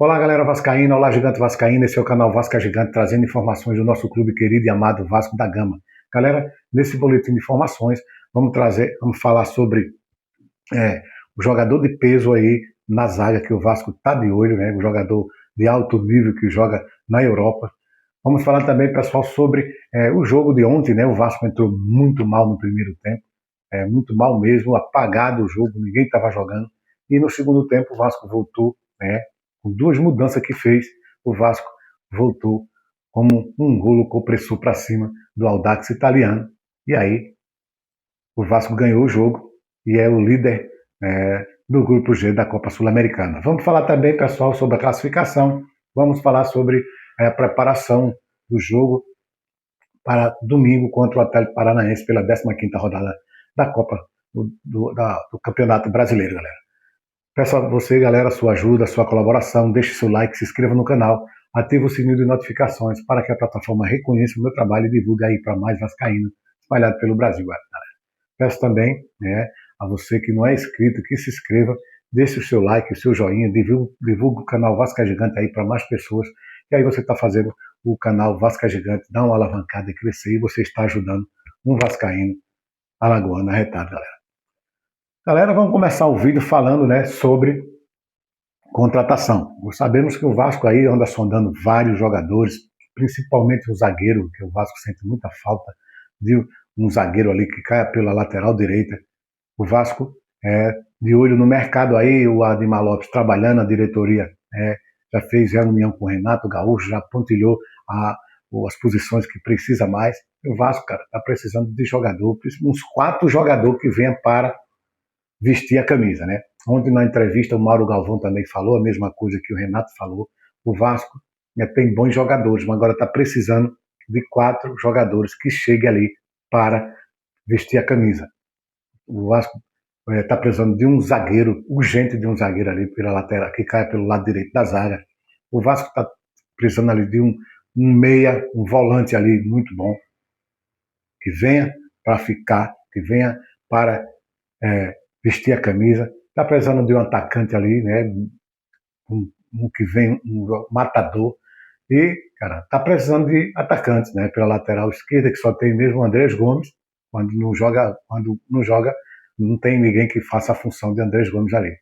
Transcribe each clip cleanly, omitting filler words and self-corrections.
Olá, galera vascaína, olá, gigante vascaína, esse é o canal Vasca Gigante, trazendo informações do nosso clube querido e amado Vasco da Gama. Galera, nesse boletim de informações, vamos falar sobre o jogador de peso aí na zaga, que o Vasco está de olho, né? O jogador de alto nível que joga na Europa. Vamos falar também, pessoal, sobre o jogo de ontem, né? O Vasco entrou muito mal no primeiro tempo, muito mal mesmo, apagado o jogo, ninguém estava jogando. E no segundo tempo o Vasco voltou, né? Com duas mudanças que fez, o Vasco voltou como um golo compressor para cima do Audax italiano. E aí o Vasco ganhou o jogo e é o líder do grupo G da Copa Sul-Americana. Vamos falar também, pessoal, sobre a classificação. Vamos falar sobre a preparação do jogo para domingo contra o Atlético Paranaense pela 15ª rodada da Copa do Campeonato Brasileiro, galera. Peço a você, galera, sua ajuda, sua colaboração, deixe seu like, se inscreva no canal, ative o sininho de notificações para que a plataforma reconheça o meu trabalho e divulgue aí para mais vascaíno espalhado pelo Brasil, galera. Peço também, a você que não é inscrito, que se inscreva, deixe o seu like, o seu joinha, divulgue o canal Vasca Gigante aí para mais pessoas, e aí você está fazendo o canal Vasca Gigante dar uma alavancada e crescer, e você está ajudando um vascaíno alagoano arretado, galera. Galera, vamos começar o vídeo falando, sobre contratação. Sabemos que o Vasco aí anda sondando vários jogadores, principalmente o zagueiro, que o Vasco sente muita falta de um zagueiro ali que caia pela lateral direita. O Vasco é de olho no mercado aí, o Ademar Lopes trabalhando, a diretoria já fez reunião com o Renato Gaúcho, já pontilhou as posições que precisa mais. O Vasco, cara, está precisando de jogador, uns 4 jogadores que venham para vestir a camisa, né? Ontem na entrevista o Mauro Galvão também falou a mesma coisa que o Renato falou. O Vasco tem bons jogadores, mas agora está precisando de 4 jogadores que cheguem ali para vestir a camisa. O Vasco está precisando de um zagueiro, urgente de um zagueiro ali pela lateral, que caia pelo lado direito da zaga. O Vasco está precisando ali de um meia, um volante ali muito bom, que venha para ficar, que venha para vestir a camisa. Está precisando de um atacante ali, né? Um que vem, um matador. E, cara, está precisando de atacantes, né? Pela lateral esquerda, que só tem mesmo o Andrés Gomes. Quando não joga, não tem ninguém que faça a função de Andrés Gomes ali.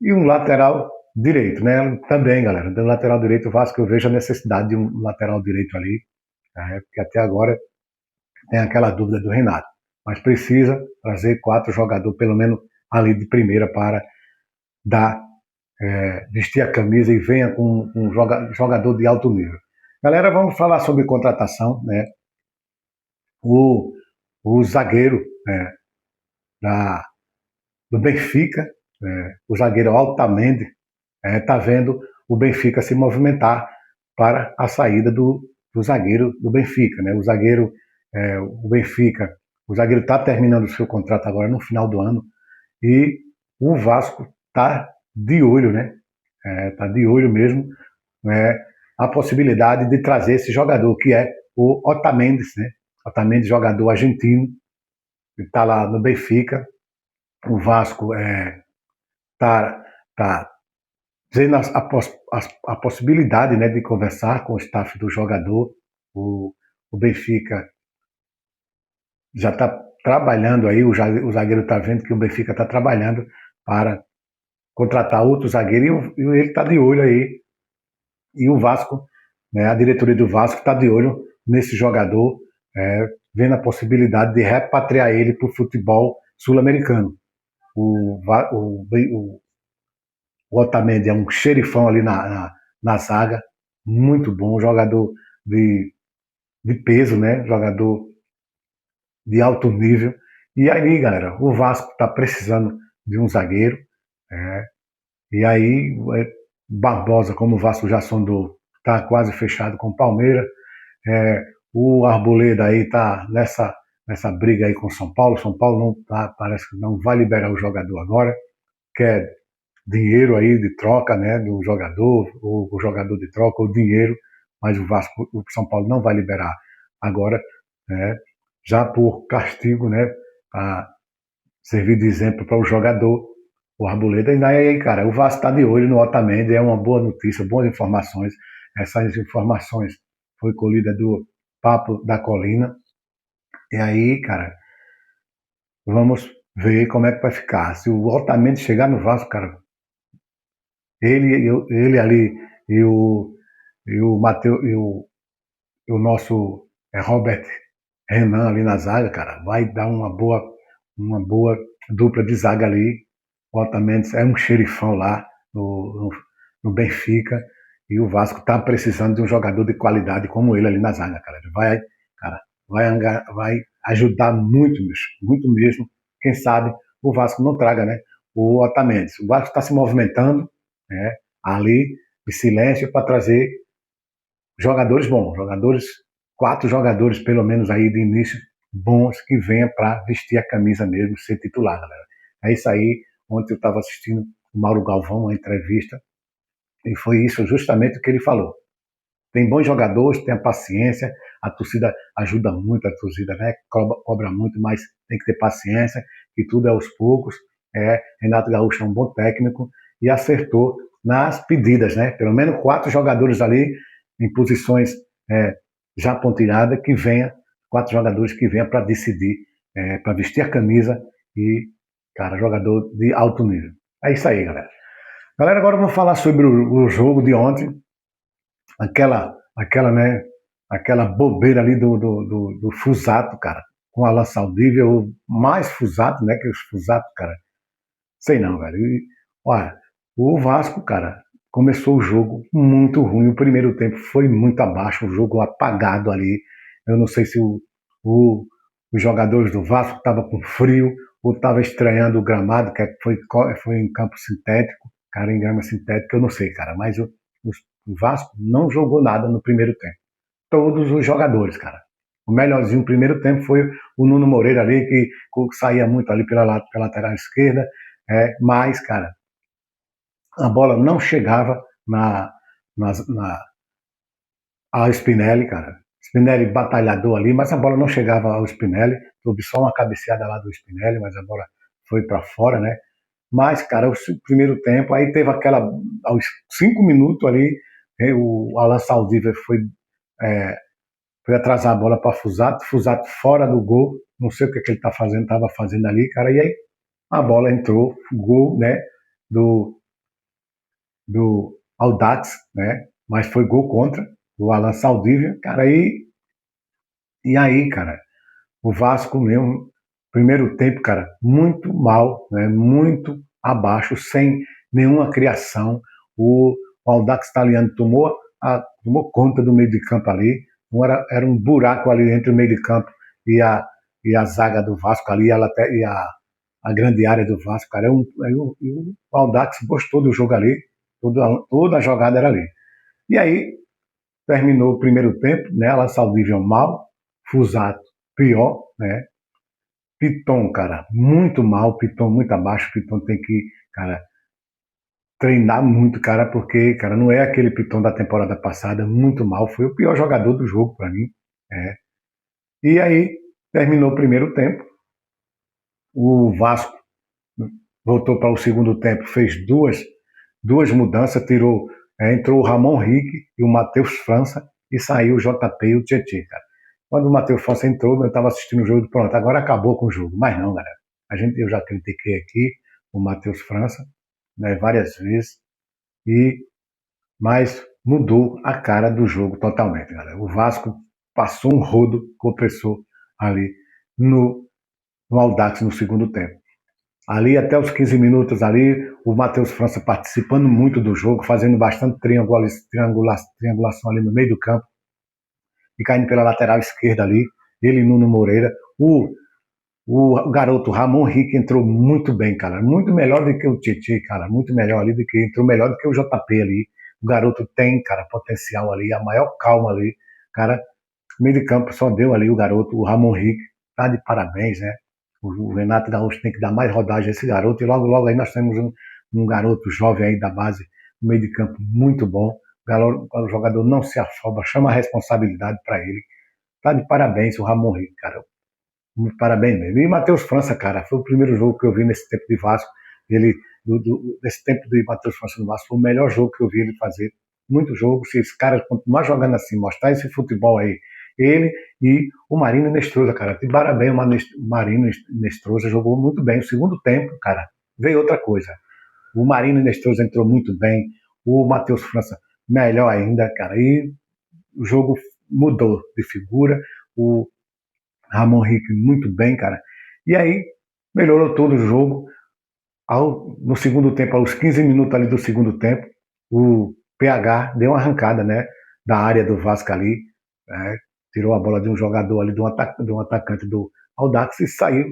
E um lateral direito, né? Também, galera, do lateral direito, o Vasco, eu vejo a necessidade de um lateral direito ali, porque até agora tem aquela dúvida do Renato. Mas precisa trazer 4 jogadores, pelo menos ali de primeira, para vestir a camisa e venha com um jogador de alto nível. Galera, vamos falar sobre contratação, né? O zagueiro do Benfica, o zagueiro Otamendi, está vendo o Benfica se movimentar para a saída do zagueiro do Benfica, né? O Benfica, o zagueiro está terminando o seu contrato agora no final do ano e o Vasco está de olho, né? Está de olho mesmo, a possibilidade de trazer esse jogador, que é o Otamendi, né? Otamendi, jogador argentino, que está lá no Benfica. O Vasco está tendo a possibilidade, né, de conversar com o staff do jogador. O Benfica já está trabalhando aí, o zagueiro está vendo que o Benfica está trabalhando para contratar outro zagueiro, e ele está de olho aí. E o Vasco, né, a diretoria do Vasco está de olho nesse jogador, vendo a possibilidade de repatriar ele para o futebol sul-americano. O Otamendi é um xerifão ali na zaga, muito bom, jogador de peso, né? Jogador de alto nível. E aí, galera, o Vasco está precisando de um zagueiro. E aí, Barbosa, como o Vasco já sondou, está quase fechado com o Palmeiras. O Arboleda aí está nessa briga aí com o São Paulo. São Paulo não tá, parece que não vai liberar o jogador agora, quer dinheiro aí de troca, né, do jogador, ou o jogador de troca, ou dinheiro, mas o São Paulo não vai liberar agora, né, já por castigo, né, para servir de exemplo para o jogador. o Arboleda. E aí, cara, o Vasco está de olho no Otamendi, é uma boa notícia, boas informações. Essas informações foi colhida do Papo da Colina. E aí, cara, vamos ver como é que vai ficar. Se o Otamendi chegar no Vasco, cara, ele ali e o Mateus e o nosso Robert Renan ali na zaga, cara, vai dar uma boa dupla de zaga ali. O Otamendi é um xerifão lá no Benfica e o Vasco está precisando de um jogador de qualidade como ele ali na zaga, cara. Ele vai, cara, vai ajudar muito, bicho, muito mesmo. Quem sabe o Vasco não traga, né? O Otamendi. O Vasco está se movimentando, né? Ali de silêncio para trazer jogadores bons, 4 jogadores pelo menos aí de início bons que venham para vestir a camisa mesmo, ser titular, galera. É isso aí. Ontem eu estava assistindo o Mauro Galvão, uma entrevista, e foi isso justamente o que ele falou. Tem bons jogadores, tem a paciência, a torcida ajuda muito, a torcida, né, cobra muito, mas tem que ter paciência, que tudo é aos poucos. Renato Gaúcho é um bom técnico e acertou nas pedidas, né? Pelo menos 4 jogadores ali em posições já pontilhadas, que venha, 4 jogadores que venham para decidir, para vestir a camisa e, cara, jogador de alto nível. É isso aí, galera. Galera, agora vamos falar sobre o jogo de ontem, né, aquela bobeira ali do Fusato, cara, com a Alan Saldívia, o mais Fusato, né, que os Fusato, cara, sei não, velho. E, olha, o Vasco, cara, começou o jogo muito ruim, o primeiro tempo foi muito abaixo, o jogo apagado ali, eu não sei se os jogadores do Vasco estavam com frio, ou estava estranhando o gramado, que foi em campo sintético, cara, em grama sintética, eu não sei, cara, mas o Vasco não jogou nada no primeiro tempo. Todos os jogadores, cara. O melhorzinho no primeiro tempo foi o Nuno Moreira ali, que saía muito ali pela lateral esquerda, mas, cara, a bola não chegava ao Spinelli, cara. Spinelli batalhador ali, mas a bola não chegava ao Spinelli. Houve só uma cabeceada lá do Spinelli, mas a bola foi para fora, né? Mas, cara, o primeiro tempo, aí teve aos 5 minutos ali, o Alan Saldívar foi atrasar a bola para Fusato fora do gol, não sei o que ele estava fazendo ali, cara, e aí a bola entrou, gol, né, do Audax, né, mas foi gol contra, do Alan Saldívia, cara, e aí, cara, o Vasco mesmo, primeiro tempo, cara, muito mal, né, muito abaixo, sem nenhuma criação. O Audax italiano tomou conta do meio de campo ali, era um buraco ali entre o meio de campo e a zaga do Vasco ali, e a grande área do Vasco, cara. E o Audax gostou do jogo ali, toda a jogada era ali. E aí, terminou o primeiro tempo, né, La Saldívia mal, Fusato pior, né, Piton, cara, muito mal, Piton muito abaixo, Piton tem que, cara, treinar muito, cara, porque, cara, não é aquele Piton da temporada passada, muito mal, foi o pior jogador do jogo para mim, E aí, terminou o primeiro tempo, o Vasco voltou para o segundo tempo, fez duas mudanças, entrou o Ramon Henrique e o Matheus França, e saiu o JP e o Tietê, cara. Quando o Matheus França entrou, eu estava assistindo o jogo, pronto, agora acabou com o jogo. Mas não, galera. Eu já critiquei aqui o Matheus França, né, várias vezes, mas mudou a cara do jogo totalmente, galera. O Vasco passou um rodo com o pessoal ali no Audax no segundo tempo. Ali até os 15 minutos ali, o Matheus França participando muito do jogo, fazendo bastante triangulação ali no meio do campo, e caindo pela lateral esquerda ali, ele e Nuno Moreira. O garoto Ramon Henrique entrou muito bem, cara, muito melhor do que o Tietê, cara, muito melhor ali entrou melhor do que o JP ali. O garoto tem, cara, potencial ali, a maior calma ali, cara, meio de campo só deu ali o garoto, o Ramon Henrique, tá de parabéns, né? O Renato Gaúcho tem que dar mais rodagem a esse garoto, e logo aí nós temos um garoto jovem aí da base, no meio de campo muito bom, o jogador não se afoba, chama a responsabilidade para ele, tá de parabéns o Ramon Henrique, cara, muito parabéns mesmo. E Matheus França, cara, foi o primeiro jogo que eu vi nesse tempo de Vasco, ele desse tempo de Matheus França no Vasco, foi o melhor jogo que eu vi ele fazer. Muito jogo, se esse cara continuar jogando assim, mostrar esse futebol aí, ele e o Marino Nestroza, cara, de parabéns, o Marino Nestroza jogou muito bem. O segundo tempo, cara, veio outra coisa. O Marino Nestroza entrou muito bem, o Matheus França melhor ainda, cara, e o jogo mudou de figura, o Ramon Henrique muito bem, cara, e aí melhorou todo o jogo. No segundo tempo, aos 15 minutos ali do segundo tempo, o PH deu uma arrancada, né, da área do Vasco ali, né, tirou a bola de um jogador ali, de um atacante do Audax e saiu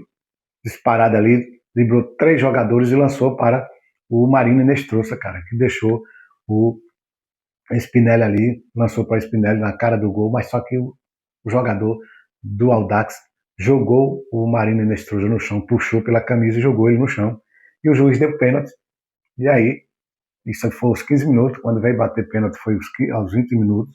disparado ali, driblou 3 jogadores e lançou para o Marino Nestroça, cara, que deixou o Spinelli ali, lançou para o Spinelli na cara do gol, mas só que o jogador do Audax jogou o Marino Nestroza no chão, puxou pela camisa e jogou ele no chão. E o juiz deu pênalti. E aí, isso foi aos 15 minutos, quando veio bater pênalti foi aos 20 minutos.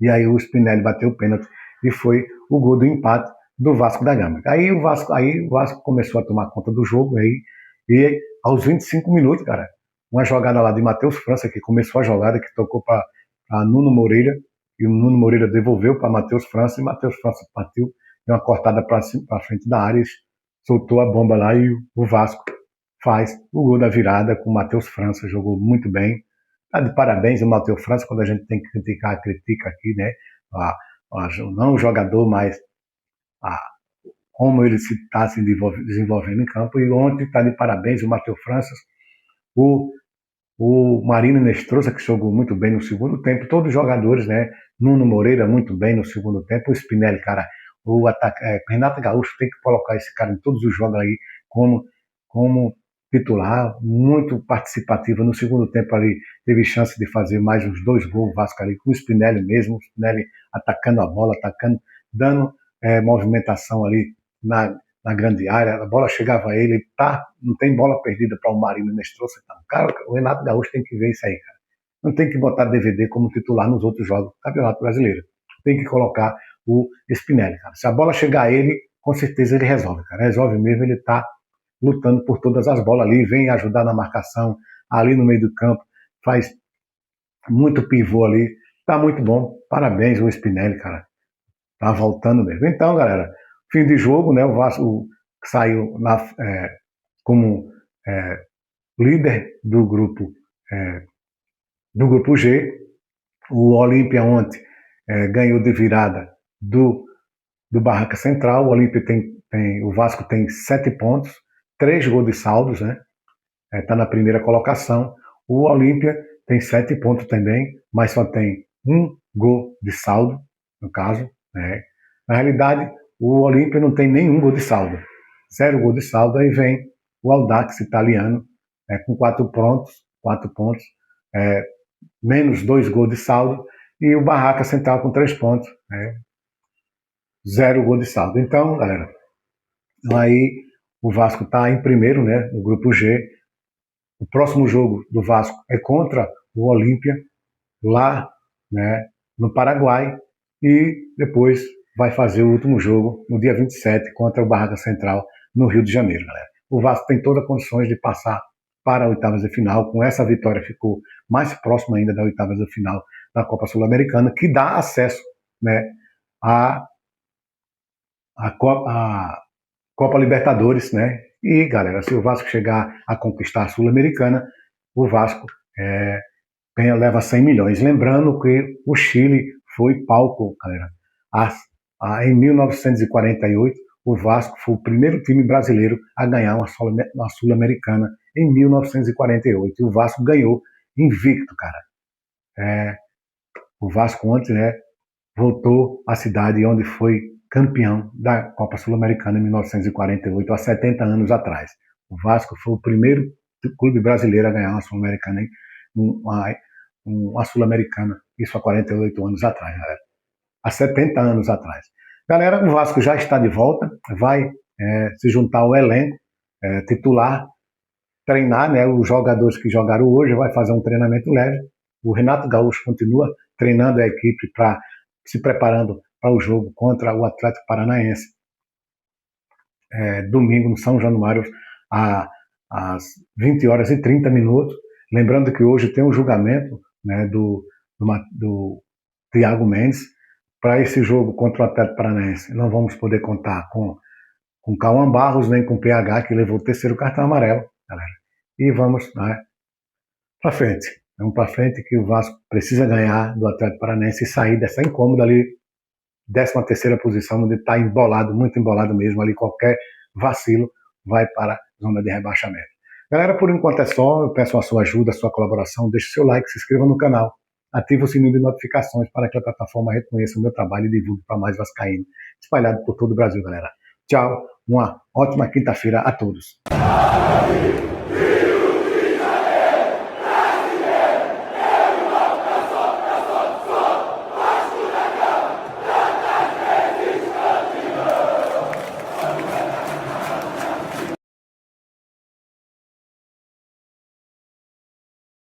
E aí o Spinelli bateu o pênalti e foi o gol do empate do Vasco da Gama. Aí o Vasco começou a tomar conta do jogo aí, e aos 25 minutos, cara, uma jogada lá de Matheus França, que começou a jogada, que tocou para Nuno Moreira, e o Nuno Moreira devolveu para Matheus França, e Matheus França partiu, deu uma cortada para frente da área, soltou a bomba lá e o Vasco faz o gol da virada com o Matheus França, jogou muito bem. Tá de parabéns o Matheus França, quando a gente tem que criticar, critica aqui, né? Não o jogador, mas como ele está se desenvolvendo em campo. E ontem está de parabéns o Matheus França, o Marino Nestroza, que jogou muito bem no segundo tempo, todos os jogadores, né? Nuno Moreira muito bem no segundo tempo, o Spinelli, cara, Renato Gaúcho tem que colocar esse cara em todos os jogos aí como titular, muito participativa. No segundo tempo ali teve chance de fazer mais uns 2 gols, o Vasco ali com o Spinelli mesmo, o Spinelli atacando a bola, dando movimentação ali na grande área, a bola chegava a ele, não tem bola perdida para o Marino Nestroça. Cara, o Renato Gaúcho tem que ver isso aí, cara. Não tem que botar DVD como titular nos outros jogos do Campeonato Brasileiro. Tem que colocar o Spinelli, cara. Se a bola chegar a ele, com certeza ele resolve, cara. Resolve mesmo, ele tá lutando por todas as bolas ali, vem ajudar na marcação, ali no meio do campo, faz muito pivô ali, tá muito bom. Parabéns o Spinelli, cara. Tá voltando mesmo. Então, galera, fim de jogo, né? O Vasco saiu como líder do grupo G. O Olímpia ontem ganhou de virada do Barraca Central. O Olímpia o Vasco tem 7 pontos, 3 gols de saldos, né? Está na primeira colocação. O Olímpia tem 7 pontos também, mas só tem 1 gol de saldo, no caso, né? Na realidade, o Olímpia não tem nenhum gol de saldo. 0 gol de saldo, aí vem o Audax italiano, com 4 pontos, menos 2 gols de saldo, e o Barraca Central com 3 pontos, 0 gol de saldo. Então, galera, aí o Vasco está em primeiro, né, no grupo G. O próximo jogo do Vasco é contra o Olímpia, lá, né, no Paraguai, e depois vai fazer o último jogo no dia 27 contra o Barraca Central no Rio de Janeiro, galera. O Vasco tem todas as condições de passar para a oitavas de final. Com essa vitória ficou mais próximo ainda da oitavas de final da Copa Sul-Americana, que dá acesso, né, à Copa Libertadores, né? E, galera, se o Vasco chegar a conquistar a Sul-Americana, o Vasco leva 100 milhões. Lembrando que o Chile foi palco, galera. Em 1948, o Vasco foi o primeiro time brasileiro a ganhar uma Sul-Americana em 1948. E o Vasco ganhou invicto, cara. O Vasco ontem, né, voltou à cidade onde foi campeão da Copa Sul-Americana em 1948, há 70 anos atrás. O Vasco foi o primeiro clube brasileiro a ganhar uma Sul-Americana, uma Sul-Americana, isso há 48 anos atrás, galera. Há 70 anos atrás. Galera, o Vasco já está de volta, vai se juntar ao elenco titular, treinar, né, os jogadores que jogaram hoje, vai fazer um treinamento leve. O Renato Gaúcho continua treinando a equipe, se preparando para o jogo contra o Atlético Paranaense, domingo no São Januário, às 20 horas e 30 minutos. Lembrando que hoje tem um julgamento, né, do Thiago Mendes para esse jogo contra o Atlético Paranaense. Não vamos poder contar com Cauã Barros nem com o PH, que levou o terceiro cartão amarelo, galera. E vamos, né, para frente. Vamos para frente, que o Vasco precisa ganhar do Atlético Paranaense e sair dessa incômoda ali, 13ª posição, onde está embolado, muito embolado mesmo, ali qualquer vacilo vai para a zona de rebaixamento. Galera, por enquanto é só, eu peço a sua ajuda, a sua colaboração, deixe seu like, se inscreva no canal, ative o sininho de notificações para que a plataforma reconheça o meu trabalho e divulgue para mais vascaíno, espalhado por todo o Brasil, galera. Tchau, uma ótima quinta-feira a todos.